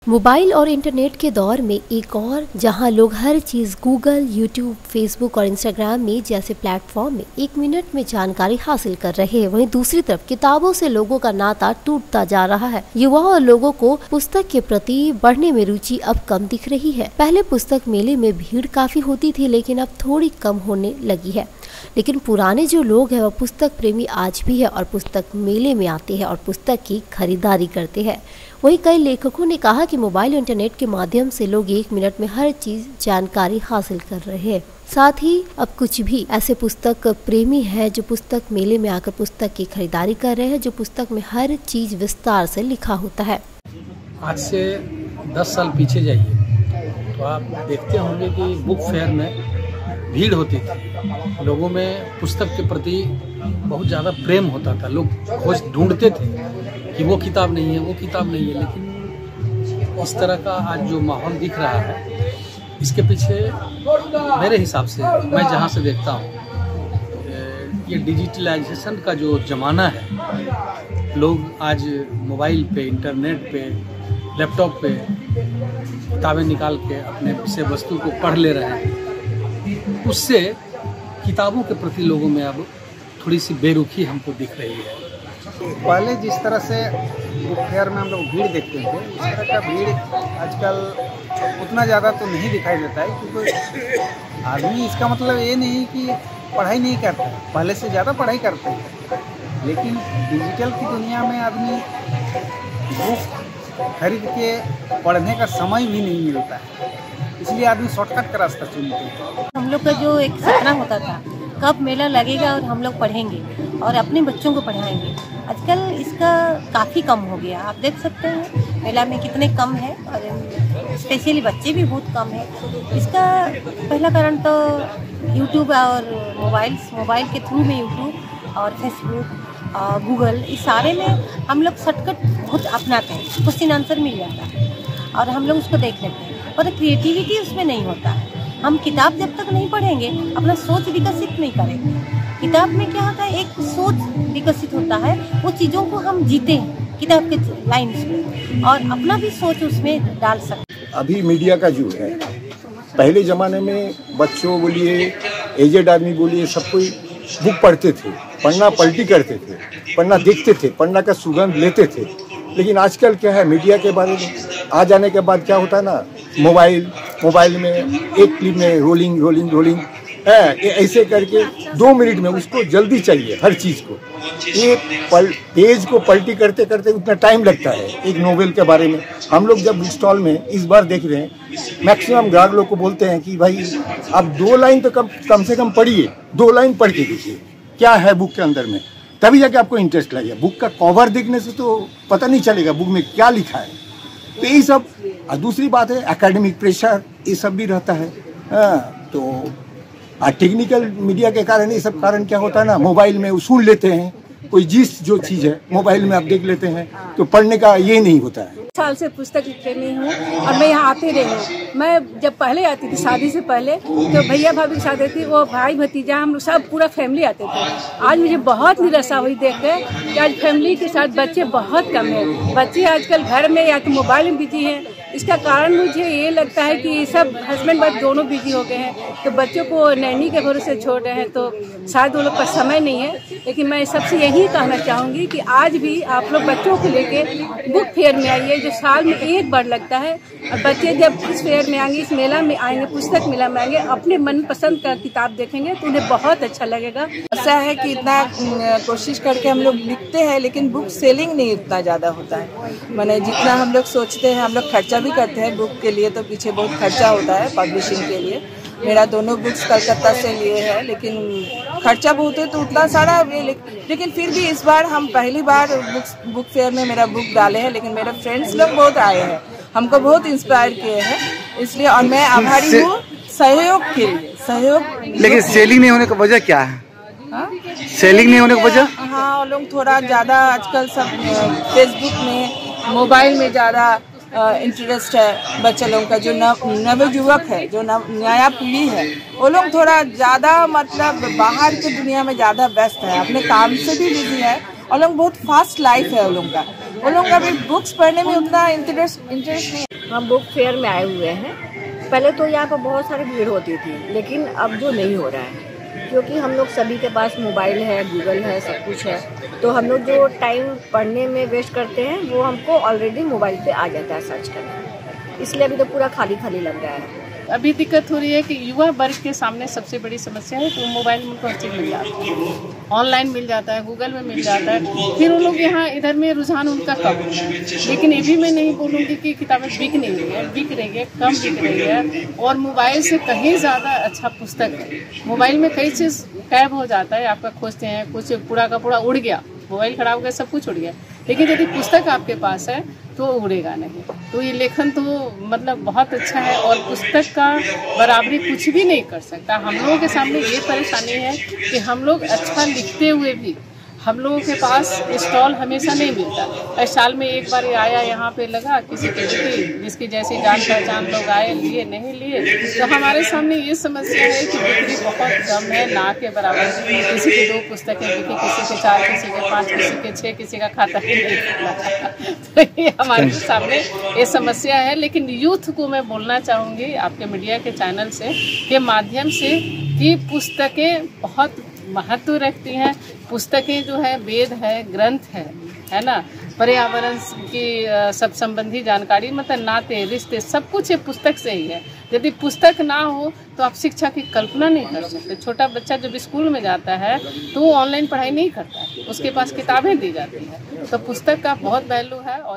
Mobile और internet के दौर में एक और जहां लोग हर चीज गूगल, यूट्यूब, फेसबुक और इंस्टाग्राम में जैसे प्लेटफॉर्म में 1 मिनट में जानकारी हासिल कर रहे हैं, वहीं दूसरी तरफ किताबों से लोगों का नाता टूटता जा रहा है। युवाओं और लोगों को पुस्तक के प्रति बढ़ने में रुचि अब कम दिख रही है। पहले पुस्तक मेले में भीड़ काफी होती थी, लेकिन अब थोड़ी कम होने लगी है। लेकिन पुराने जो लोग हैं वह पुस्तक प्रेमी आज भी है और पुस्तक मेले में आते हैं और पुस्तक की खरीदारी करते हैं। वहीं कई लेखकों ने कहा कि मोबाइल और इंटरनेट के माध्यम से लोग 1 मिनट में हर चीज जानकारी हासिल कर रहे हैं। साथ ही अब कुछ भी ऐसे पुस्तक प्रेमी हैं जो पुस्तक मेले में आकर पुस्तक की खरीदारी कर रहे हैं, जो पुस्तक में हर चीज विस्तार से लिखा होता है। आज से 10 साल पीछे जाइए तो आप देखते होंगे कि बुक फेयर में भीड़ होती थी, लोगों में पुस्तक के प्रति बहुत ज़्यादा प्रेम होता था। लोग खोज ढूंढते थे कि वो किताब नहीं है, वो किताब नहीं है। लेकिन इस तरह का आज जो माहौल दिख रहा है, इसके पीछे मेरे हिसाब से, मैं जहाँ से देखता हूँ, ये डिजिटलाइजेशन का जो ज़माना है, लोग आज मोबाइल पे, इंटरनेट पे, लैपटॉप पे किताबें निकाल के अपने विषय वस्तु को पढ़ ले रहे हैं। उससे किताबों के प्रति लोगों में अब थोड़ी सी बेरुखी हमको दिख रही है। पहले जिस तरह से बुक फेयर में हम लोग भीड़ देखते थे, उस तरह का भीड़ आजकल उतना ज़्यादा तो नहीं दिखाई देता है, क्योंकि आदमी, इसका मतलब ये नहीं कि पढ़ाई नहीं करता है, पहले से ज़्यादा पढ़ाई करते हैं। लेकिन डिजिटल की दुनिया में आदमी बुक खरीद के पढ़ने का समय भी नहीं मिलता है, इसलिए आदमी शॉर्टकट का रास्ता चुनते हैं। हम लोग का जो एक सपना होता था, कब मेला लगेगा और हम लोग पढ़ेंगे और अपने बच्चों को पढ़ाएंगे, आजकल इसका काफ़ी कम हो गया। आप देख सकते हैं मेला में कितने कम है और स्पेशली बच्चे भी बहुत कम है। इसका पहला कारण तो यूट्यूब और मोबाइल के थ्रू में यूट्यूब और फेसबुक और गूगल, इस सारे में हम लोग शॉर्टकट बहुत अपनाते हैं, क्वेश्चन आंसर मिल जाता है और हम लोग उसको देख लेते हैं, और क्रिएटिविटी उसमें नहीं होता है। हम किताब जब तक नहीं पढ़ेंगे अपना सोच विकसित नहीं करेंगे। किताब में क्या होता है, एक सोच विकसित होता है, वो चीज़ों को हम जीते हैं किताब के लाइन्स में और अपना भी सोच उसमें डाल सकते हैं। अभी मीडिया का युग है। पहले ज़माने में बच्चों बोलिए, एजेड आदमी बोलिए, सब कोई बुक पढ़ते थे, पढ़ना पलटी करते थे, पढ़ना देखते थे, पढ़ना का सुगंध लेते थे। लेकिन आजकल क्या है, मीडिया के बारे में आ जाने के बाद क्या होता है ना, मोबाइल में एक क्लिप में रोलिंग है, ऐसे करके 2 मिनट में उसको जल्दी चाहिए हर चीज़ को। ये पेज को पलटी करते करते उतना टाइम लगता है। एक नोवेल के बारे में हम लोग जब बुक स्टॉल में इस बार देख रहे हैं, मैक्सिमम ग्राहक लोग को बोलते हैं कि भाई आप 2 लाइन तो कम से कम पढ़िए, 2 लाइन पढ़ के देखिए क्या है बुक के अंदर में, तभी जाके आपको इंटरेस्ट लगेगा। बुक का कवर देखने से तो पता नहीं चलेगा बुक में क्या लिखा है। तो यही सब। दूसरी बात है एकेडमिक प्रेशर, ये सब भी रहता है। तो टेक्निकल मीडिया के कारण ये सब कारण क्या होता है ना, मोबाइल में सुन लेते हैं, कोई जो चीज़ है मोबाइल में आप देख लेते हैं, तो पढ़ने का ये नहीं होता है। साल से पुस्तक प्रेमी हूँ और मैं यहाँ आती रही हूँ। मैं जब पहले आती थी, शादी से पहले, तो भैया भाभी के साथ आती थी, वो भाई भतीजा, हम सब पूरा फैमिली आते थे। आज मुझे बहुत निराशा हुई देख के कि आज फैमिली के साथ बच्चे बहुत कम हैं। बच्चे आजकल घर में या तो मोबाइल में बिजी हैं। इसका कारण मुझे ये लगता है कि सब हस्बैंड वाइफ दोनों बिजी हो गए हैं, तो बच्चों को नैनी के भरोसे छोड़ रहे हैं, तो शायद वो लोग का समय नहीं है। लेकिन मैं सबसे यही कहना चाहूँगी कि आज भी आप लोग बच्चों को लेके बुक फेयर में आइए, जो साल में एक बार लगता है। और बच्चे जब इस फेयर में आएंगे, इस मेला में आएंगे, पुस्तक मेला में आएंगे, अपने मनपसंद का किताब देखेंगे तो उन्हें बहुत अच्छा लगेगा। ऐसा है कि इतना कोशिश करके हम लोग लिखते हैं, लेकिन बुक सेलिंग नहीं उतना ज़्यादा होता है। माने जितना हम लोग सोचते हैं, हम लोग खर्चा भी करते हैं बुक के लिए, तो पीछे बहुत खर्चा होता है पब्लिशिंग के लिए। मेरा दोनों बुक्स कलकत्ता से लिए हैं, लेकिन खर्चा बहुत है तो उतना सारा, लेकिन फिर भी इस बार हम पहली बार बुक फेयर में मेरा बुक डाले हैं। लेकिन मेरे फ्रेंड्स लोग बहुत आए हैं, हमको बहुत इंस्पायर किए हैं, इसलिए और मैं आभारी हूँ सहयोग के लिए। लेकिन सेलिंग नहीं होने का वजह क्या है? सेलिंग नहीं होने की वजह? हाँ, लोग थोड़ा ज़्यादा आजकल सब फेसबुक में, मोबाइल में ज़्यादा इंटरेस्ट है बच्चे लोगों का। जो नवयुवक है, जो नया पीढ़ी है, वो लोग थोड़ा ज़्यादा मतलब बाहर की दुनिया में ज़्यादा व्यस्त है, अपने काम से भी बिजी है और लोग बहुत फास्ट लाइफ है वो लोगों का भी बुक्स पढ़ने में उतना इंटरेस्ट नहीं। हम बुक फेयर में आए हुए हैं। पहले तो यहाँ पर बहुत सारी भीड़ होती थी, लेकिन अब जो नहीं हो रहा है, क्योंकि हम लोग सभी के पास मोबाइल है, गूगल है, सब कुछ है, तो हम लोग जो टाइम पढ़ने में वेस्ट करते हैं वो हमको ऑलरेडी मोबाइल पे आ जाता है सर्च करना, इसलिए अभी तो पूरा खाली खाली लग रहा है। अभी दिक्कत हो रही है कि युवा वर्ग के सामने सबसे बड़ी समस्या है कि मोबाइल में उनको हर चीज़ मिल जाता है, ऑनलाइन मिल जाता है, गूगल में मिल जाता है, फिर वो लोग यहाँ इधर में रुझान उनका कम हो है। लेकिन ये भी मैं नहीं बोलूँगी कि किताबें बिक नहीं रही है, बिक रही है, कम बिक रही है, और मोबाइल से कहीं ज़्यादा अच्छा पुस्तक है। मोबाइल में कई चीज़ गायब हो जाता है, आपका खोजते हैं, कुछ पूरा का पूरा उड़ गया, मोबाइल खराब हो गया, सब कुछ उड़ गया, लेकिन यदि पुस्तक आपके पास है तो उड़ेगा नहीं। तो ये लेखन तो मतलब बहुत अच्छा है, और पुस्तक का बराबरी कुछ भी नहीं कर सकता। हम लोगों के सामने ये परेशानी है कि हम लोग अच्छा लिखते हुए भी हम लोगों के पास स्टॉल हमेशा नहीं मिलता। साल में एक बार आया, यहाँ पे लगा किसी के जिसकी जैसी जान पहचान लोग आए, लिए नहीं लिए, तो हमारे सामने ये समस्या है कि बिक्री बहुत कम है, ना के बराबर। किसी की 2 पुस्तकें बिकी, किसी के 4, किसी के 5, किसी के 6, किसी का खाता ही नहीं खुला। तो ये हमारे सामने ये समस्या है। लेकिन यूथ को मैं बोलना चाहूँगी आपके मीडिया के चैनल से के माध्यम से कि पुस्तकें बहुत महत्व रखती हैं। पुस्तकें जो है वेद है, ग्रंथ है ना, पर्यावरण की सब संबंधी जानकारी, मतलब नाते रिश्ते सब कुछ ये पुस्तक से ही है। यदि पुस्तक ना हो तो आप शिक्षा की कल्पना नहीं कर सकते। छोटा बच्चा जब स्कूल में जाता है तो वो ऑनलाइन पढ़ाई नहीं करता है, उसके पास किताबें दी जाती हैं। तो पुस्तक का बहुत वैल्यू है। और